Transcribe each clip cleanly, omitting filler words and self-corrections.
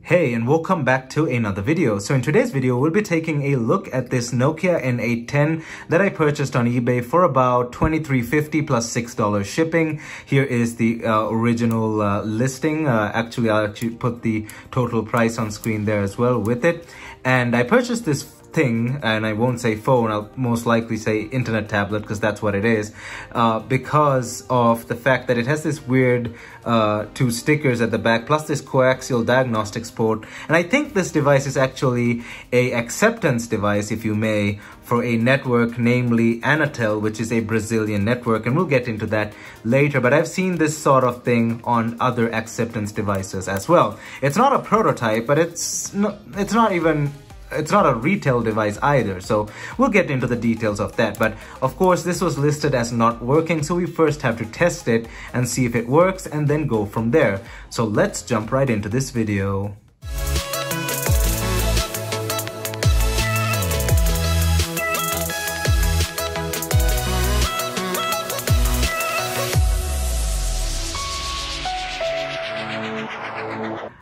Hey, and welcome back to another video. So in today's video, we'll be taking a look at this Nokia N810 that I purchased on eBay for about $23.50 plus $6 shipping. Here is the original listing. Actually, I'll put the total price on screen there as well with it. And I purchased this thing, and I won't say phone, I'll most likely say internet tablet because that's what it is, because of the fact that it has this weird two stickers at the back plus this coaxial diagnostics port. And I think this device is actually a acceptance device, if you may, for a network, namely Anatel, which is a Brazilian network, and we'll get into that later. But I've seen this sort of thing on other acceptance devices as well. It's not a prototype, but it's not a retail device either, so we'll get into the details of that. But of course, this was listed as not working, so we first have to test it and see if it works and then go from there. So let's jump right into this video.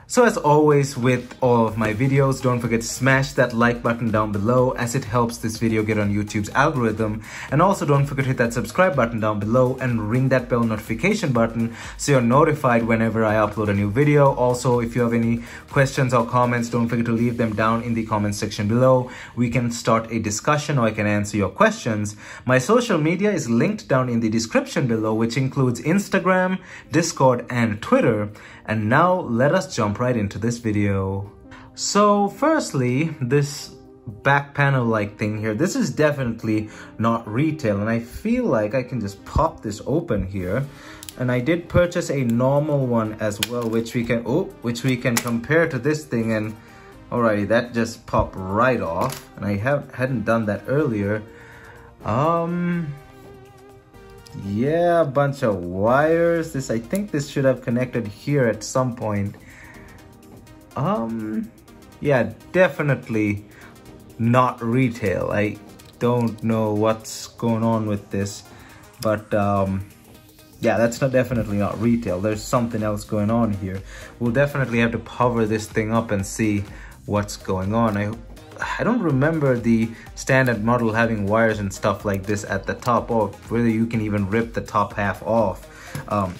So as always with all of my videos, don't forget to smash that like button down below as it helps this video get on YouTube's algorithm. And also don't forget to hit that subscribe button down below and ring that bell notification button so you're notified whenever I upload a new video. Also, if you have any questions or comments, don't forget to leave them down in the comment section below. We can start a discussion or I can answer your questions. My social media is linked down in the description below, which includes Instagram, Discord, and Twitter. And now let us jump right into this video. So firstly, this back panel like thing here, this is definitely not retail, and I feel like I can just pop this open here. And I did purchase a normal one as well, which we can compare to this thing. And alrighty, that just popped right off, and I hadn't done that earlier. Yeah, a bunch of wires. I think this should have connected here at some point. Yeah, definitely not retail. I don't know what's going on with this, but yeah, that's definitely not retail. There's something else going on here. We'll definitely have to power this thing up and see what's going on. I don't remember the standard model having wires and stuff like this at the top, or whether you can even rip the top half off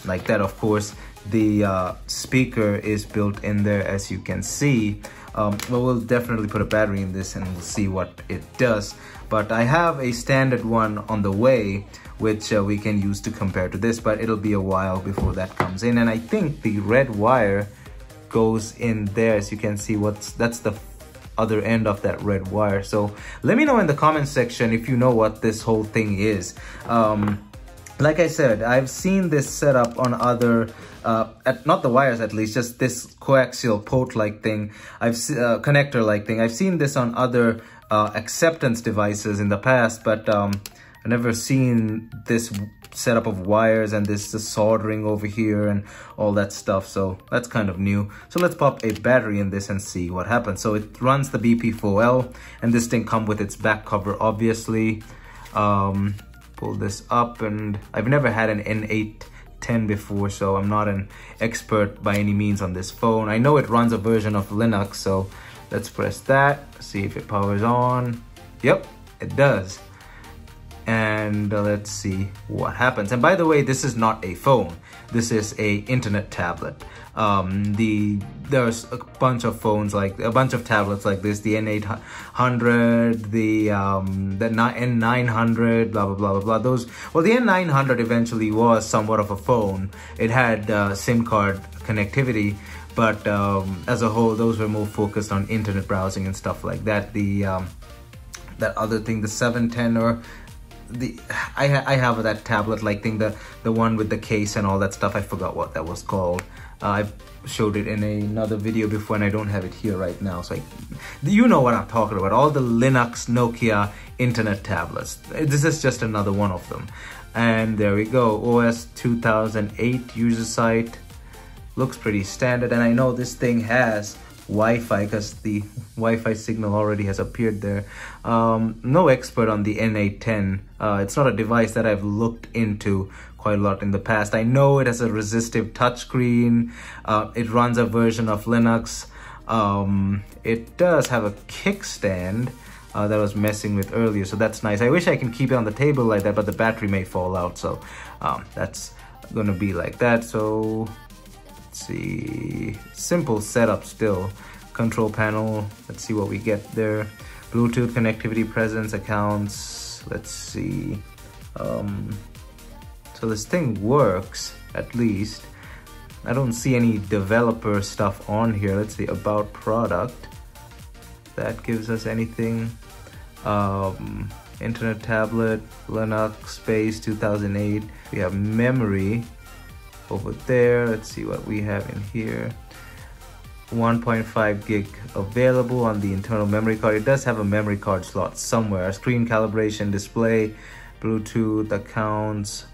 like that. Of course, the speaker is built in there, as you can see. But we'll definitely put a battery in this and we'll see what it does. But I have a standard one on the way, which we can use to compare to this, but it'll be a while before that comes in. And I think the red wire goes in there, as you can see. That's the other end of that red wire. So let me know in the comment section if you know what this whole thing is. Like I said, I've seen this setup on other not the wires, at least just this coaxial port like thing, connector like thing. I've seen this on other acceptance devices in the past, but I've never seen this setup of wires and this soldering over here and all that stuff. So that's kind of new. So let's pop a battery in this and see what happens. So it runs the BP4L, and this thing comes with its back cover, obviously. Pull this up, and I've never had an N810 before, so I'm not an expert by any means on this phone. I know it runs a version of Linux, so let's press that, see if it powers on. Yep, it does. And let's see what happens. And by the way, this is not a phone. This is a internet tablet. There's a bunch of phones, like a bunch of tablets like this, the N800, the N900, blah blah blah blah blah. Well, the N900 eventually was somewhat of a phone. It had SIM card connectivity, but as a whole, those were more focused on internet browsing and stuff like that. That other thing, the 710, or I have that tablet like thing, the one with the case and all that stuff. I forgot what that was called. I've showed it in another video before, and I don't have it here right now. So you know what I'm talking about. All the Linux Nokia internet tablets. This is just another one of them. And there we go. OS 2008 user site. Looks pretty standard. And I know this thing has Wi-Fi because the Wi-Fi signal already has appeared there. No expert on the N810. It's not a device that I've looked into quite a lot in the past. I know it has a resistive touchscreen. It runs a version of Linux. It does have a kickstand that I was messing with earlier, so that's nice. I wish I can keep it on the table like that, but the battery may fall out, so that's gonna be like that. So let's see, simple setup still. Control panel, let's see what we get there. Bluetooth connectivity, presence, accounts, let's see. So this thing works, at least. I don't see any developer stuff on here. Let's see, about product. That gives us anything. Internet tablet, Linux, space, 2008. We have memory over there. Let's see what we have in here. 1.5 gig available on the internal memory card. It does have a memory card slot somewhere. Screen calibration, display, Bluetooth, accounts.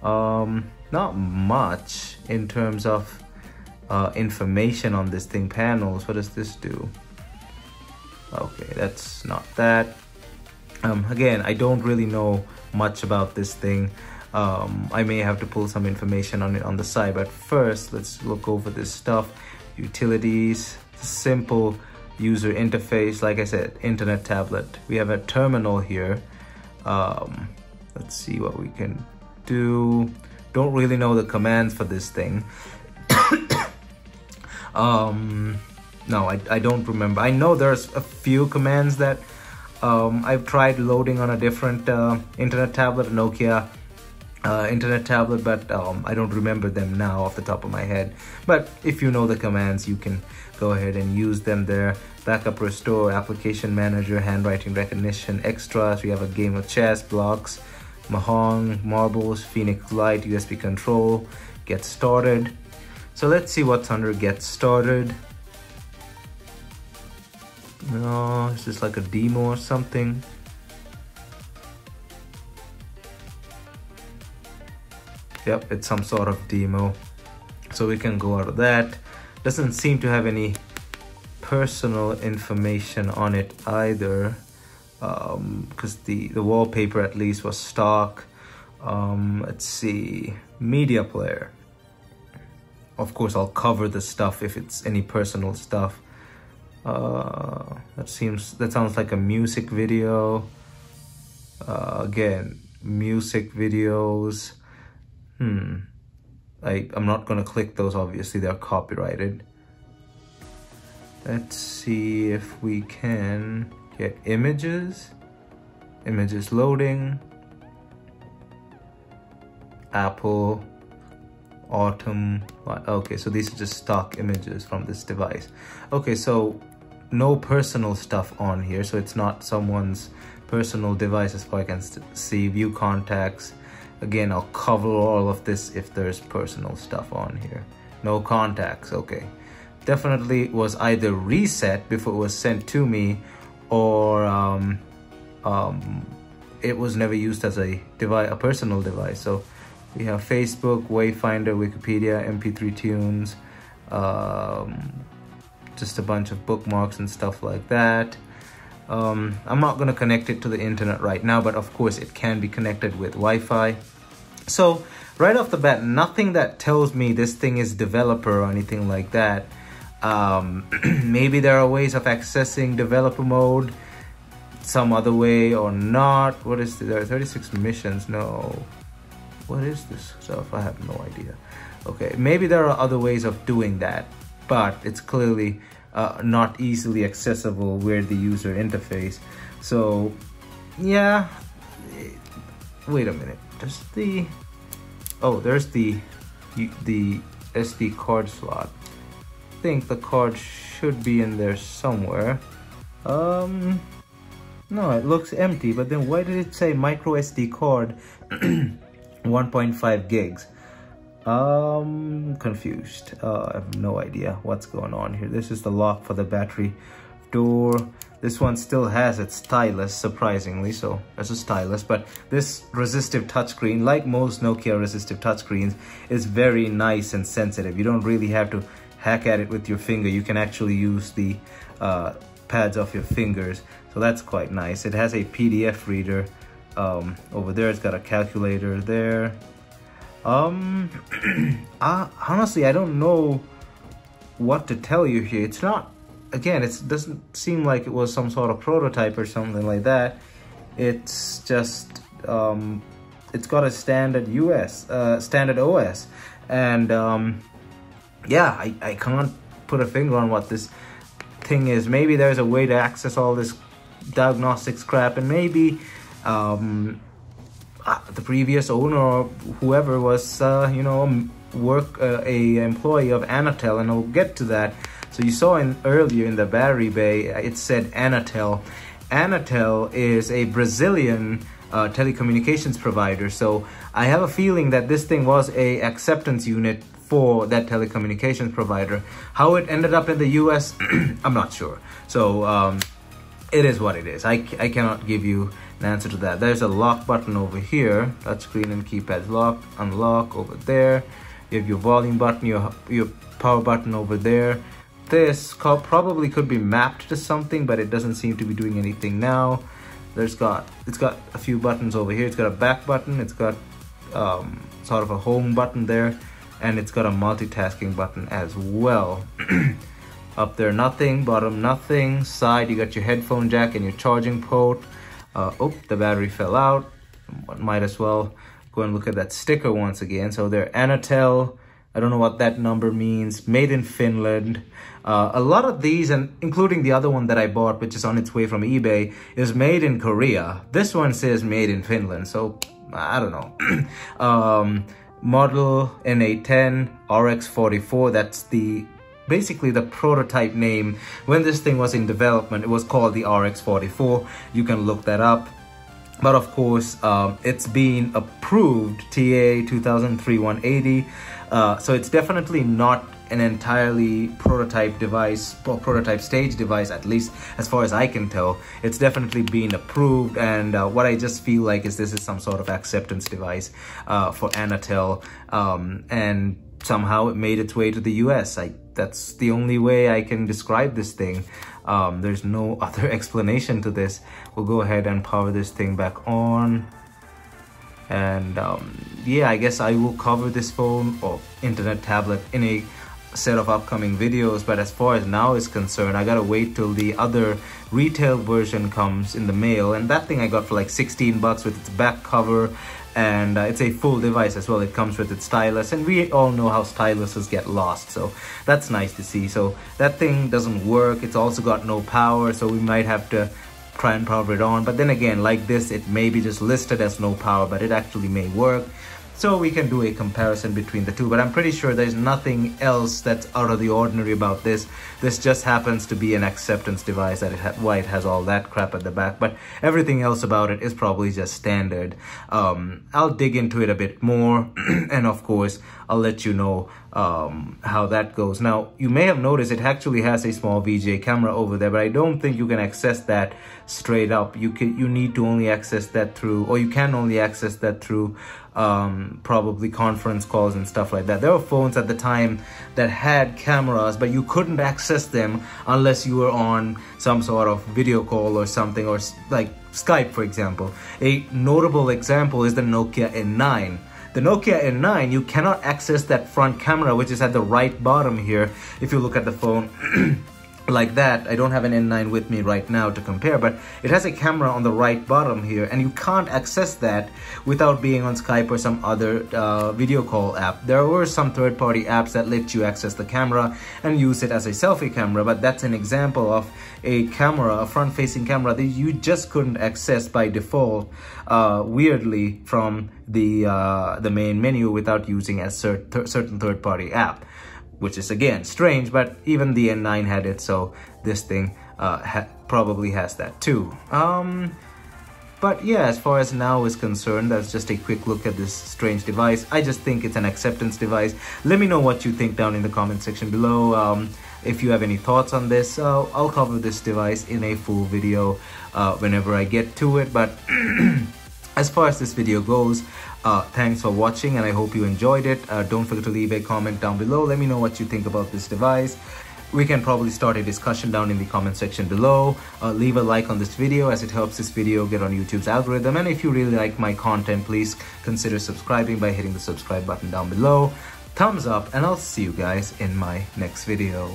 Not much in terms of information on this thing. Panels, what does this do? Okay, that's not that. Again, I don't really know much about this thing. I may have to pull some information on it on the side, but first let's look over this stuff. Utilities, simple user interface. Like I said, internet tablet. We have a terminal here. Let's see what we can do. Don't really know the commands for this thing. No, I don't remember. I know there's a few commands that I've tried loading on a different internet tablet, a Nokia internet tablet, but I don't remember them now off the top of my head. But if you know the commands, you can go ahead and use them there. Backup, restore, application manager, handwriting recognition, extras. We have a game of chess, blocks, Mahjong, marbles, Phoenix Light, USB control, get started. So let's see what's under get started. No, it's just like a demo or something. Yep, it's some sort of demo. So we can go out of that. Doesn't seem to have any personal information on it either, because the wallpaper at least was stock. Let's see, media player. Of course, I'll cover the stuff if it's any personal stuff. That sounds like a music video. Again, music videos. I'm not gonna click those, obviously they're copyrighted. Let's see if we can get images. Images loading. Apple, autumn. Okay, so these are just stock images from this device. Okay, so no personal stuff on here, so it's not someone's personal device as far as I can see. View contacts. Again, I'll cover all of this if there's personal stuff on here. No contacts, okay. Definitely was either reset before it was sent to me, or it was never used as a device, a personal device. So we have Facebook, Wayfinder, Wikipedia, MP3 tunes, just a bunch of bookmarks and stuff like that. I'm not gonna connect it to the internet right now, but of course it can be connected with Wi-Fi. So right off the bat, nothing that tells me this thing is developer or anything like that. Maybe there are ways of accessing developer mode some other way or not. What is there are 36 missions? No. What is this stuff? I have no idea. Okay, maybe there are other ways of doing that, but it's clearly not easily accessible with the user interface. So yeah, wait a minute. There's the SD card slot. I think the card should be in there somewhere. No, it looks empty, but then why did it say micro SD card 1.5 gigs? Confused. I have no idea what's going on here. This is the lock for the battery door. This one still has its stylus, surprisingly, so there's a stylus, but this resistive touchscreen, like most Nokia resistive touchscreens, is very nice and sensitive. You don't really have to hack at it with your finger. You can actually use the pads of your fingers, so that's quite nice. It has a PDF reader over there. It's got a calculator there. Honestly, I don't know what to tell you here. It's not again, it doesn't seem like it was some sort of prototype or something like that. It's just it's got a standard standard OS, and yeah, I can't put a finger on what this thing is. Maybe there's a way to access all this diagnostics crap, and maybe the previous owner or whoever was you know, a employee of Anatel, and I'll get to that. So you saw earlier in the battery bay, it said Anatel. Anatel is a Brazilian telecommunications provider, so I have a feeling that this thing was a acceptance unit for that telecommunications provider. How it ended up in the US, I'm not sure. So it is what it is. I cannot give you an answer to that. There's a lock button over here, touchscreen and keypads lock, unlock over there. You have your volume button, your power button over there. This probably could be mapped to something, but it doesn't seem to be doing anything now. It's got a few buttons over here. It's got a back button, it's got sort of a home button there, and it's got a multitasking button as well. Up there, nothing. Bottom, nothing. Side, you got your headphone jack and your charging port. Oh, the battery fell out. Might as well go and look at that sticker once again. So they're Anatel. I don't know what that number means. Made in Finland. A lot of these, and including the other one that I bought, which is on its way from eBay, is made in Korea. This one says made in Finland, so I don't know. Model N810 RX44. That's basically the prototype name. When this thing was in development, it was called the RX44. You can look that up. But of course, it's been approved TA 2003-180. So it's definitely not an entirely prototype device or prototype stage device, at least as far as I can tell. It's definitely been approved, and what I just feel like is this is some sort of acceptance device for Anatel, and somehow it made its way to the US. That's the only way I can describe this thing. There's no other explanation to this. We'll go ahead and power this thing back on. And yeah, I guess I will cover this phone or internet tablet in a set of upcoming videos, but as far as now is concerned, I gotta wait till the other retail version comes in the mail, and that thing I got for like 16 bucks with its back cover, and it's a full device as well. It comes with its stylus, and we all know how styluses get lost, so that's nice to see. So that thing doesn't work. It's also got no power, so we might have to try and power it on. But then again, like this, it may be just listed as no power, but it actually may work. So we can do a comparison between the two, but I'm pretty sure there's nothing else that's out of the ordinary about this. This just happens to be an acceptance device, that why it has all that crap at the back, but everything else about it is probably just standard. I'll dig into it a bit more, and of course, I'll let you know how that goes. Now, you may have noticed it actually has a small VGA camera over there, but I don't think you can access that straight up. You need to only access that through, or you can only access that through probably conference calls and stuff like that. There were phones at the time that had cameras, but you couldn't access them unless you were on some sort of video call or something, or like Skype, for example. A notable example is the Nokia N9. The Nokia N9, you cannot access that front camera, which is at the right bottom here. If you look at the phone like that, I don't have an N9 with me right now to compare, but it has a camera on the right bottom here, and you can't access that without being on Skype or some other video call app. There were some third-party apps that let you access the camera and use it as a selfie camera, but that's an example of a camera, a front-facing camera, that you just couldn't access by default, weirdly, from the main menu without using a certain third-party app, which is again strange, but even the N9 had it, so this thing probably has that too. But yeah, as far as now is concerned, that's just a quick look at this strange device. I just think it's an acceptance device. Let me know what you think down in the comment section below. If you have any thoughts on this, I'll cover this device in a full video whenever I get to it. But as far as this video goes, thanks for watching, and I hope you enjoyed it. Don't forget to leave a comment down below. Let me know what you think about this device. We can probably start a discussion down in the comment section below. Leave a like on this video, as it helps this video get on YouTube's algorithm. And if you really like my content, please consider subscribing by hitting the subscribe button down below. Thumbs up, and I'll see you guys in my next video.